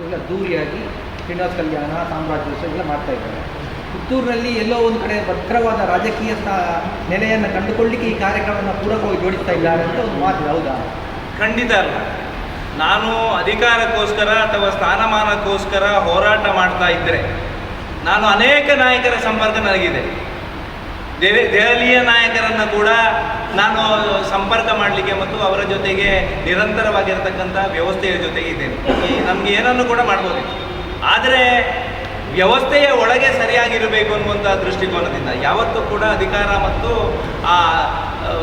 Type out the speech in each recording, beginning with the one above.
ಈಗ ಅದ್ದೂರಿಯಾಗಿ ಶ್ರೀನಿವಾಸ ಕಲ್ಯಾಣ, ಸಾಮ್ರಾಜ್ಯೋತ್ಸವ ಎಲ್ಲ ಮಾಡ್ತಾ ಇದ್ದಾರೆ. ಪುತ್ತೂರಿನಲ್ಲಿ ಎಲ್ಲೋ ಒಂದು ಕಡೆ ಭದ್ರವಾದ ರಾಜಕೀಯ ನೆಲೆಯನ್ನು ಕಂಡುಕೊಳ್ಳಿಕ್ಕೆ ಈ ಕಾರ್ಯಕ್ರಮವನ್ನು ಪೂರಕವಾಗಿ ಜೋಡಿಸ್ತಾ ಇದ್ದಾರೆ ಅಂತ ಒಂದು ಮಾತು. ಹೌದಾ? ಖಂಡಿತ ಅಲ್ಲ. ನಾನು ಅಧಿಕಾರಕ್ಕೋಸ್ಕರ ಅಥವಾ ಸ್ಥಾನಮಾನಕ್ಕೋಸ್ಕರ ಹೋರಾಟ ಮಾಡ್ತಾ ಇದ್ದರೆ ನಾನು ಅನೇಕ ನಾಯಕರ ಸಂಪರ್ಕ ನನಗಿದೆ. ದೆಹಲಿಯ ನಾಯಕರನ್ನು ಕೂಡ ನಾನು ಸಂಪರ್ಕ ಮಾಡಲಿಕ್ಕೆ ಮತ್ತು ಅವರ ಜೊತೆಗೆ ನಿರಂತರವಾಗಿರತಕ್ಕಂಥ ವ್ಯವಸ್ಥೆಯ ಜೊತೆಗೆ ಇದ್ದೇನೆ. ನಮಗೆ ಏನನ್ನು ಕೂಡ ಮಾಡ್ಬೋದಿತ್ತು. ಆದರೆ ವ್ಯವಸ್ಥೆಯ ಒಳಗೆ ಸರಿಯಾಗಿರಬೇಕು ಅನ್ನುವಂಥ ದೃಷ್ಟಿಕೋನದಿಂದ ಯಾವತ್ತೂ ಕೂಡ ಅಧಿಕಾರ ಮತ್ತು ಆ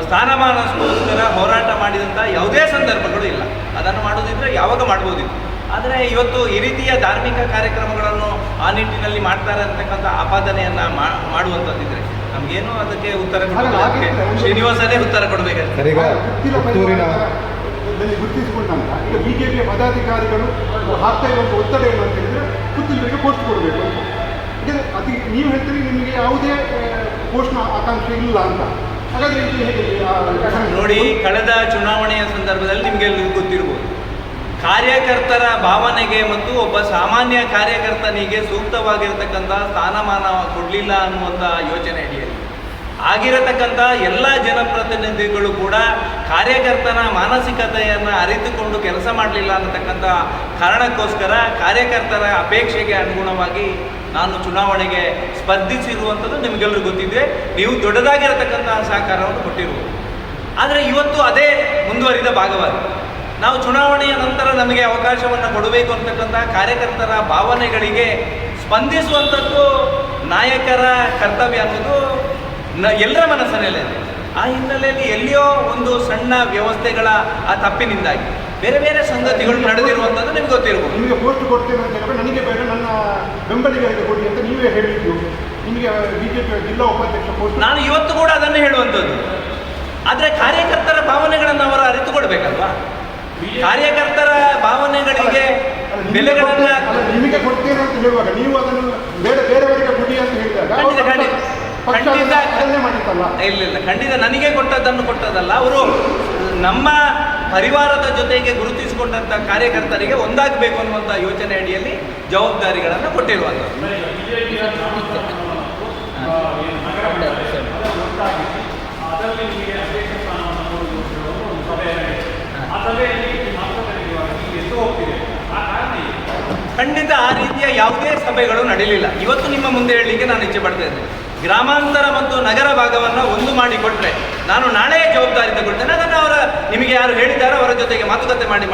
ಸ್ಥಾನಮಾನಕ್ಕೋಸ್ಕರ ಹೋರಾಟ ಮಾಡಿದಂಥ ಯಾವುದೇ ಸಂದರ್ಭಗಳು ಇಲ್ಲ. ಅದನ್ನು ಮಾಡೋದಿದ್ರೆ ಯಾವಾಗ ಮಾಡ್ಬೋದಿತ್ತು. ಆದರೆ ಇವತ್ತು ಈ ರೀತಿಯ ಧಾರ್ಮಿಕ ಕಾರ್ಯಕ್ರಮಗಳನ್ನು ಆ ನಿಟ್ಟಿನಲ್ಲಿ ಮಾಡ್ತಾರೆ ಅಂತಕ್ಕಂಥ ಆಪಾದನೆಯನ್ನು ಮಾಡುವಂಥದ್ದಿದ್ರೆ ನಮಗೇನು ಅದಕ್ಕೆ ಉತ್ತರ ಕೊಡಬೇಕು. ಶ್ರೀನಿವಾಸನೇ ಉತ್ತರ ಕೊಡಬೇಕಾಗ್ತದೆ. ಗುರುತಿಸಿಕೊಂಡಂತ ಈಗ ಬಿಜೆಪಿಯ ಪದಾಧಿಕಾರಿಗಳು ಹಾಕ್ತಾ ಇರುವಂಥ ಒತ್ತಡ ಏನು ಅಂತ ಹೇಳಿದ್ರೆ ಪುತ್ತೂರಿಗೆ ಪೋಸ್ಟ್ ಕೊಡಬೇಕು ಅಂತ. ಅತಿ ನೀವು ಹೇಳ್ತೀರಿ ನಿಮಗೆ ಯಾವುದೇ ಪೋಸ್ಟ್ನ ಆಕಾಂಕ್ಷೆ ಇಲ್ಲ ಅಂತ. ಹಾಗಾದ್ರೆ ಇದು ಹೇಗೆ? ನೋಡಿ, ಕಳೆದ ಚುನಾವಣೆಯ ಸಂದರ್ಭದಲ್ಲಿ ನಿಮಗೆ ಗೊತ್ತಿರ್ಬೋದು, ಕಾರ್ಯಕರ್ತರ ಭಾವನೆಗೆ ಮತ್ತು ಒಬ್ಬ ಸಾಮಾನ್ಯ ಕಾರ್ಯಕರ್ತನಿಗೆ ಸೂಕ್ತವಾಗಿರತಕ್ಕಂಥ ಸ್ಥಾನಮಾನ ಕೊಡಲಿಲ್ಲ ಅನ್ನುವಂಥ ಯೋಚನೆ ಅಡಿಯಲ್ಲಿ ಆಗಿರತಕ್ಕಂಥ ಎಲ್ಲ ಜನಪ್ರತಿನಿಧಿಗಳು ಕೂಡ ಕಾರ್ಯಕರ್ತನ ಮಾನಸಿಕತೆಯನ್ನು ಅರಿತುಕೊಂಡು ಕೆಲಸ ಮಾಡಲಿಲ್ಲ ಅನ್ನತಕ್ಕಂಥ ಕಾರಣಕ್ಕೋಸ್ಕರ ಕಾರ್ಯಕರ್ತರ ಅಪೇಕ್ಷೆಗೆ ಅನುಗುಣವಾಗಿ ನಾನು ಚುನಾವಣೆಗೆ ಸ್ಪರ್ಧಿಸಿರುವಂಥದ್ದು ನಿಮಗೆಲ್ಲರೂ ಗೊತ್ತಿದೆ. ನೀವು ದೊಡ್ಡದಾಗಿರತಕ್ಕಂತಹ ಸಹಕಾರವನ್ನು ಕೊಟ್ಟಿರುವುದು. ಆದರೆ ಇವತ್ತು ಅದೇ ಮುಂದುವರಿದ ಭಾಗವಾಗಿದೆ. ನಾವು ಚುನಾವಣೆಯ ನಂತರ ನಮಗೆ ಅವಕಾಶವನ್ನು ಕೊಡಬೇಕು ಅಂತಕ್ಕಂಥ ಕಾರ್ಯಕರ್ತರ ಭಾವನೆಗಳಿಗೆ ಸ್ಪಂದಿಸುವಂಥದ್ದು ನಾಯಕರ ಕರ್ತವ್ಯ ಅನ್ನೋದು ಎಲ್ಲರ ಮನಸ್ಸಿನಲ್ಲೇ ಇದೆ. ಆ ಹಿನ್ನೆಲೆಯಲ್ಲಿ ಎಲ್ಲಿಯೋ ಒಂದು ಸಣ್ಣ ವ್ಯವಸ್ಥೆಗಳ ಆ ತಪ್ಪಿನಿಂದಾಗಿ ಬೇರೆ ಬೇರೆ ಸಂಗತಿಗಳು ನಡೆದಿರುವಂಥದ್ದು ನಿಮ್ಗೆ ಗೊತ್ತಿರ್ಬೋದು. ನಿಮಗೆ ಪೋಸ್ಟ್ ಕೊಡ್ತೇನೆ ಅಂತ ಹೇಳಿದ್ರೆ ನನಗೆ ಬೇಡ, ನನ್ನ ಬೆಂಬಲಿಗರಿಗೆ ಕೊಡಿ ಅಂತ ನೀವೇ ಹೇಳಿದ್ದು. ನಿಮಗೆ ಬಿಜೆಪಿ ಜಿಲ್ಲಾ ಉಪಾಧ್ಯಕ್ಷ ಪೋಸ್ಟ್ ನಾನು ಇವತ್ತು ಕೂಡ ಅದನ್ನೇ ಹೇಳುವಂಥದ್ದು. ಆದರೆ ಕಾರ್ಯಕರ್ತರ ಭಾವನೆಗಳನ್ನು ಅವರು ಅರಿತುಕೊಳ್ಬೇಕಲ್ವಾ? ಕಾರ್ಯಕರ್ತರ ಭಾವನೆಗಳಿಗೆ ಬೆಲೆಗಳನ್ನ ನಿಮಗೆ ಕೊಡ್ತೇನೆ ಅಂತ ಹೇಳುವಾಗ ನೀವು ಅದನ್ನು ಬೇರೆಯವರಿಗೆ ಕೊಡಿ ಅಂತ ಹೇಳಿದಾಗ ಇಲ್ಲ, ಖಂಡಿತ ನನಗೆ ಕೊಟ್ಟದ್ದಲ್ಲ. ಅವರು ನಮ್ಮ ಪರಿವಾರದ ಜೊತೆಗೆ ಗುರುತಿಸಿಕೊಂಡಂಥ ಕಾರ್ಯಕರ್ತರಿಗೆ ಒಂದಾಗಬೇಕು ಅನ್ನುವಂಥ ಯೋಚನೆ ಅಡಿಯಲ್ಲಿ ಜವಾಬ್ದಾರಿಗಳನ್ನು ಕೊಟ್ಟಿರುವಂಥದ್ದು. ಖಂಡಿತ ಆ ರೀತಿಯ ಯಾವುದೇ ಸಭೆಗಳು ನಡೆಯಲಿಲ್ಲ. ಇವತ್ತು ನಿಮ್ಮ ಮುಂದೆ ಹೇಳಲಿಕ್ಕೆ ನಾನು ಇಚ್ಛೆ ಪಡ್ತಾ ಇದ್ದೇನೆ. ಗ್ರಾಮಾಂತರ ಮತ್ತು ನಗರ ಭಾಗವನ್ನು ಒಂದು ಮಾಡಿಕೊಟ್ರೆ ನಾನು ನಾಳೆ ಜವಾಬ್ದಾರಿ ತಗೊಳ್ತೇನೆ. ಅದನ್ನು ನಿಮಗೆ ಯಾರು ಹೇಳಿದ್ದಾರೋ ಅವರ ಜೊತೆಗೆ ಮಾತುಕತೆ ಮಾಡಿ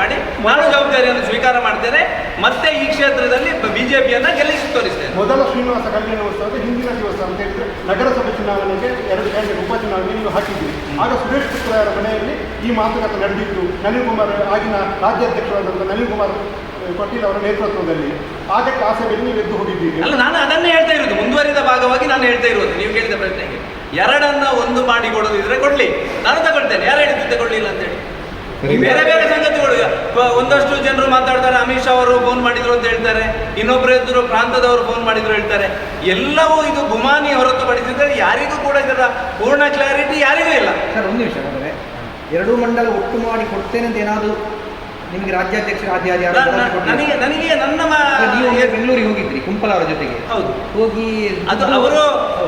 ನಾನು ಜವಾಬ್ದಾರಿಯನ್ನು ಸ್ವೀಕಾರ ಮಾಡ್ತೇನೆ. ಮತ್ತೆ ಈ ಕ್ಷೇತ್ರದಲ್ಲಿ ಬಿಜೆಪಿಯನ್ನು ಗೆಲ್ಲಿಸಿ ತೋರಿಸ್ತೇನೆ. ಮೊದಲ ಶ್ರೀನಿವಾಸ ಕಲ್ಯಾಣೋತ್ಸವದ ಹಿಂದಿನ ದಿವಸ ಅಂತ ಹೇಳಿದ್ರೆ ನಗರಸಭೆ ಚುನಾವಣೆಗೆ 2 ಕ್ಯಾಂಡಿಡೇಟ್ ಉಪಚುನಾವಣೆ ನೀವು ಹಾಕಿದ್ದೀರಿ. ಆಗ ಸುರೇಶ್ ಪುತ್ರರ ಮನೆಯಲ್ಲಿ ಈ ಮಾತುಕತೆ ನಡೆದಿತ್ತು. ನಳಿನ್ ಕುಮಾರ್, ಆಗಿನ ರಾಜ್ಯಾಧ್ಯಕ್ಷರಾದಂಥ ನಳಿನ್ ಕುಮಾರ್ ಪಾಟೀಲ್ ಅವರ ನೇತೃತ್ವದಲ್ಲಿ ಆಗಕ್ಕೆ ಆ ಸಭೆಯಲ್ಲಿ ನೀವು ಎದ್ದು ಹೋಗಿದ್ದೀರಿ. ಅಲ್ಲ, ನಾನು ಅದನ್ನೇ ಹೇಳ್ತಾ ಇರೋದು. ಮುಂದುವರಿದ ಭಾಗವಾಗಿ ನಾನು ಹೇಳ್ತಾ ಇರೋದು. ನೀವು ಕೇಳಿದ ಪ್ರಶ್ನೆಗೆ ಎರಡನ್ನ ಒಂದು ಮಾಡಿ ಕೊಡೋದಿದ್ರೆ ಕೊಡ್ಲಿ, ನಾನು ತಗೊಳ್ತೇನೆ. ಯಾರು ಹೇಳಿದ್ದು ತಗೊಳ್ಳಿಲ್ಲ ಅಂತೇಳಿ? ಬೇರೆ ಬೇರೆ ಸಂಗತಿಗಳು. ಒಂದಷ್ಟು ಜನರು ಮಾತಾಡ್ತಾರೆ, ಅಮಿತ್ ಶಾ ಅವರು ಫೋನ್ ಮಾಡಿದ್ರು ಅಂತ ಹೇಳ್ತಾರೆ, ಇನ್ನೊಬ್ಬರು ಎದುರು ಪ್ರಾಂತದವರು ಫೋನ್ ಮಾಡಿದ್ರು ಹೇಳ್ತಾರೆ. ಎಲ್ಲವೂ ಇದು ಗುಮಾನಿ ಹೊರತುಪಡಿಸಿದ್ರೆ ಯಾರಿಗೂ ಕೂಡ ಇದರ ಪೂರ್ಣ ಕ್ಲಾರಿಟಿ ಯಾರಿಗೂ ಇಲ್ಲ. ಸರ್, ಒಂದು ವಿಷಯ ಅಂದರೆ ಎರಡೂ ಮಂಡಲ ಒಟ್ಟು ಮಾಡಿ ಕೊಡ್ತೇನೆ ಅಂತ ಏನಾದರೂ ನಿಮಗೆ ರಾಜ್ಯಾಧ್ಯಕ್ಷರ ನನಗೆ ನೀವು ಬೆಂಗಳೂರಿಗೆ ಹೋಗಿದ್ರಿ ಕುಂಪಲ ಅವರ ಜೊತೆಗೆ? ಹೌದು, ಹೋಗಿ ಅದು ಅವರು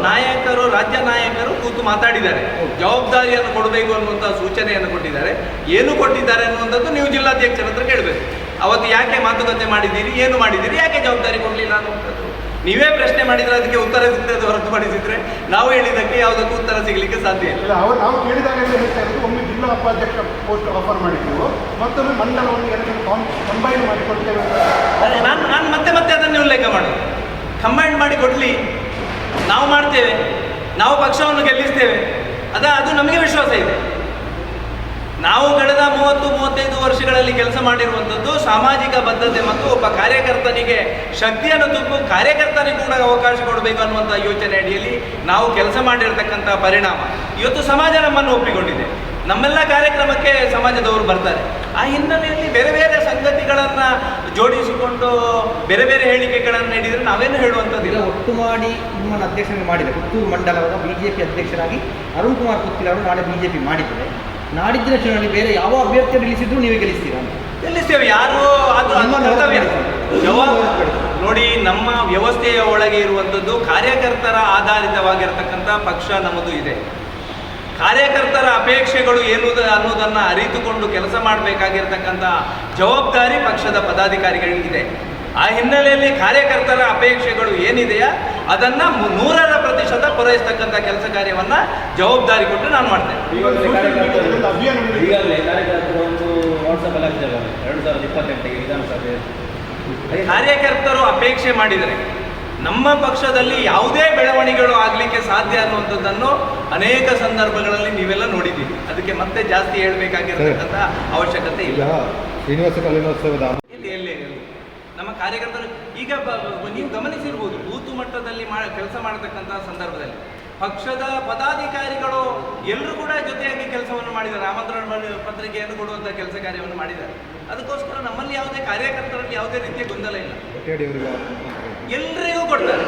ನಾಯಕರು, ರಾಜ್ಯ ನಾಯಕರು ಕೂತು ಮಾತಾಡಿದ್ದಾರೆ. ಜವಾಬ್ದಾರಿಯನ್ನು ಕೊಡಬೇಕು ಅನ್ನುವಂಥ ಸೂಚನೆಯನ್ನು ಕೊಟ್ಟಿದ್ದಾರೆ. ಏನು ಕೊಟ್ಟಿದ್ದಾರೆ ಅನ್ನುವಂಥದ್ದು ನೀವು ಜಿಲ್ಲಾಧ್ಯಕ್ಷರ ಹತ್ರ ಕೇಳಬೇಕು. ಅವತ್ತು ಯಾಕೆ ಮಾತುಕತೆ ಮಾಡಿದ್ದೀರಿ, ಏನು ಮಾಡಿದ್ದೀರಿ, ಯಾಕೆ ಜವಾಬ್ದಾರಿ ಕೊಡಲಿಲ್ಲ ಅನ್ನುವಂಥದ್ದು ನೀವೇ ಪ್ರಶ್ನೆ ಮಾಡಿದರೆ ಅದಕ್ಕೆ ಉತ್ತರ ಸಿಗ್ತದೆ ಹೊರತುಪಡಿಸಿದ್ರೆ ನಾವು ಹೇಳಿದ್ದಕ್ಕೆ ಯಾವುದಕ್ಕೂ ಉತ್ತರ ಸಿಗಲಿಕ್ಕೆ ಸಾಧ್ಯ ಇಲ್ಲ. ನಾವು ಕೇಳಿದಾಗ ಹೇಳ್ತಾ ಇರೋದು, ಒಮ್ಮೆ ಜಿಲ್ಲಾ ಉಪಾಧ್ಯಕ್ಷ ಪೋಸ್ಟ್ ಆಫರ್ ಮಾಡಿದ್ದೆವು, ಮತ್ತೊಮ್ಮೆ ಮಂಡಲವನ್ನು ಕಂಬೈನ್ ಮಾಡಿ ಕೊಡ್ತೇವೆ. ನಾನು ಮತ್ತೆ ಅದನ್ನೇ ಉಲ್ಲೇಖ ಮಾಡೋದು. ಕಂಬೈನ್ ಮಾಡಿ ಕೊಡಲಿ, ನಾವು ಮಾಡ್ತೇವೆ, ನಾವು ಪಕ್ಷವನ್ನು ಗೆಲ್ಲಿಸ್ತೇವೆ. ಅದು ನಮಗೆ ವಿಶ್ವಾಸ ಇದೆ. ನಾವು ಕಳೆದ 30-35 ವರ್ಷಗಳಲ್ಲಿ ಕೆಲಸ ಮಾಡಿರುವಂಥದ್ದು ಸಾಮಾಜಿಕ ಬದ್ಧತೆ ಮತ್ತು ಒಬ್ಬ ಕಾರ್ಯಕರ್ತನಿಗೆ ಶಕ್ತಿಯನ್ನು ತುಂಬು ಕಾರ್ಯಕರ್ತನಿಗೆ ಕೂಡ ಅವಕಾಶ ಕೊಡಬೇಕು ಅನ್ನುವಂಥ ಯೋಚನೆ ಅಡಿಯಲ್ಲಿ ನಾವು ಕೆಲಸ ಮಾಡಿರತಕ್ಕಂಥ ಪರಿಣಾಮ ಇವತ್ತು ಸಮಾಜ ನಮ್ಮನ್ನು ಒಪ್ಪಿಕೊಂಡಿದೆ. ನಮ್ಮೆಲ್ಲ ಕಾರ್ಯಕ್ರಮಕ್ಕೆ ಸಮಾಜದವರು ಬರ್ತಾರೆ. ಆ ಹಿನ್ನೆಲೆಯಲ್ಲಿ ಬೇರೆ ಬೇರೆ ಸಂಗತಿಗಳನ್ನು ಜೋಡಿಸಿಕೊಂಡು ಬೇರೆ ಬೇರೆ ಹೇಳಿಕೆಗಳನ್ನು ನೀಡಿದರೆ ನಾವೇನು ಹೇಳುವಂಥದ್ದಿಲ್ಲ. ಒಟ್ಟು ಮಾಡಿ ನಿಮ್ಮನ್ನು ಅಧ್ಯಕ್ಷರಾಗಿ ಮಾಡಿದೆ ಪುತ್ತೂರು ಮಂಡಲದ ಬಿಜೆಪಿ ಅಧ್ಯಕ್ಷರಾಗಿ ಅರುಣ್ ಕುಮಾರ್ ಪುತ್ತಿಲ್ ಅವರು ನಾಳೆ ಬಿಜೆಪಿ ಮಾಡಿದ್ದಾರೆ. ನಾಡಿದ್ದಿನ ಚುನಾವಣೆ ಬೇರೆ ಯಾವ ಅಭ್ಯರ್ಥಿ ನಿಲ್ಲಿಸಿದ್ರು ನೀವೇ ಗೆಲ್ಲಿಸ್ತೀರಾ? ಗೆಲ್ಲಿಸ್ತೇವೆ. ಯಾರು ಅದು ಕರ್ತವ್ಯ. ನಮ್ಮ ವ್ಯವಸ್ಥೆಯ ಒಳಗೆ ಇರುವಂಥದ್ದು ಕಾರ್ಯಕರ್ತರ ಆಧಾರಿತವಾಗಿರ್ತಕ್ಕಂಥ ಪಕ್ಷ ನಮ್ಮದು ಇದೆ. ಕಾರ್ಯಕರ್ತರ ಅಪೇಕ್ಷೆಗಳು ಏನು ಅನ್ನೋದನ್ನು ಅರಿತುಕೊಂಡು ಕೆಲಸ ಮಾಡಬೇಕಾಗಿರ್ತಕ್ಕಂಥ ಜವಾಬ್ದಾರಿ ಪಕ್ಷದ ಪದಾಧಿಕಾರಿಗಳಿಗಿದೆ. ಆ ಹಿನ್ನೆಲೆಯಲ್ಲಿ ಕಾರ್ಯಕರ್ತರ ಅಪೇಕ್ಷೆಗಳು ಏನಿದೆಯಾ ಅದನ್ನು 100% ಪೂರೈಸ್ತಕ್ಕಂಥ ಕೆಲಸ ಕಾರ್ಯವನ್ನು ಜವಾಬ್ದಾರಿ ಕೊಟ್ಟು ನಾನು ಮಾಡ್ತೇನೆ. ಈಗಾಗಲೇ ಕಾರ್ಯಕರ್ತರು ಒಂದು ವಾಟ್ಸಪ್ಪಲ್ಲಿ ಹಾಕಿದ್ದಾರೆ 2028ಗೆ ವಿಧಾನಸಭೆ. ಕಾರ್ಯಕರ್ತರು ಅಪೇಕ್ಷೆ ಮಾಡಿದರೆ ನಮ್ಮ ಪಕ್ಷದಲ್ಲಿ ಯಾವುದೇ ಬೆಳವಣಿಗೆಗಳು ಆಗಲಿಕ್ಕೆ ಸಾಧ್ಯ ಅನ್ನುವಂಥದ್ದನ್ನು ಅನೇಕ ಸಂದರ್ಭಗಳಲ್ಲಿ ನೀವೆಲ್ಲ ನೋಡಿದ್ದೀವಿ. ಅದಕ್ಕೆ ಮತ್ತೆ ಜಾಸ್ತಿ ಹೇಳಬೇಕಾಗಿರ್ತಕ್ಕಂಥ ಅವಶ್ಯಕತೆ ಇಲ್ಲ. ಶ್ರೀನಿವಾಸ ಕಲ್ಯಾಣೋತ್ಸವದ ಎಲ್ಲಿ ನಮ್ಮ ಕಾರ್ಯಕರ್ತರು ಈಗ ನೀವು ಗಮನಿಸಿರ್ಬೋದು, ಬೂತು ಮಟ್ಟದಲ್ಲಿ ಕೆಲಸ ಮಾಡತಕ್ಕಂಥ ಸಂದರ್ಭದಲ್ಲಿ ಪಕ್ಷದ ಪದಾಧಿಕಾರಿಗಳು ಎಲ್ಲರೂ ಕೂಡ ಜೊತೆಯಾಗಿ ಕೆಲಸವನ್ನು ಮಾಡಿದ್ದಾರೆ. ಆಮಂತ್ರಣ ಪತ್ರಿಕೆಯನ್ನು ಕೊಡುವಂಥ ಕೆಲಸ ಕಾರ್ಯವನ್ನು ಮಾಡಿದ್ದಾರೆ. ಅದಕ್ಕೋಸ್ಕರ ನಮ್ಮಲ್ಲಿ ಯಾವುದೇ ಕಾರ್ಯಕರ್ತರಲ್ಲಿ ಯಾವುದೇ ರೀತಿಯ ಗೊಂದಲ ಇಲ್ಲ. ಎಲ್ರಿಗೂ ಕೊಡ್ತಾರೆ.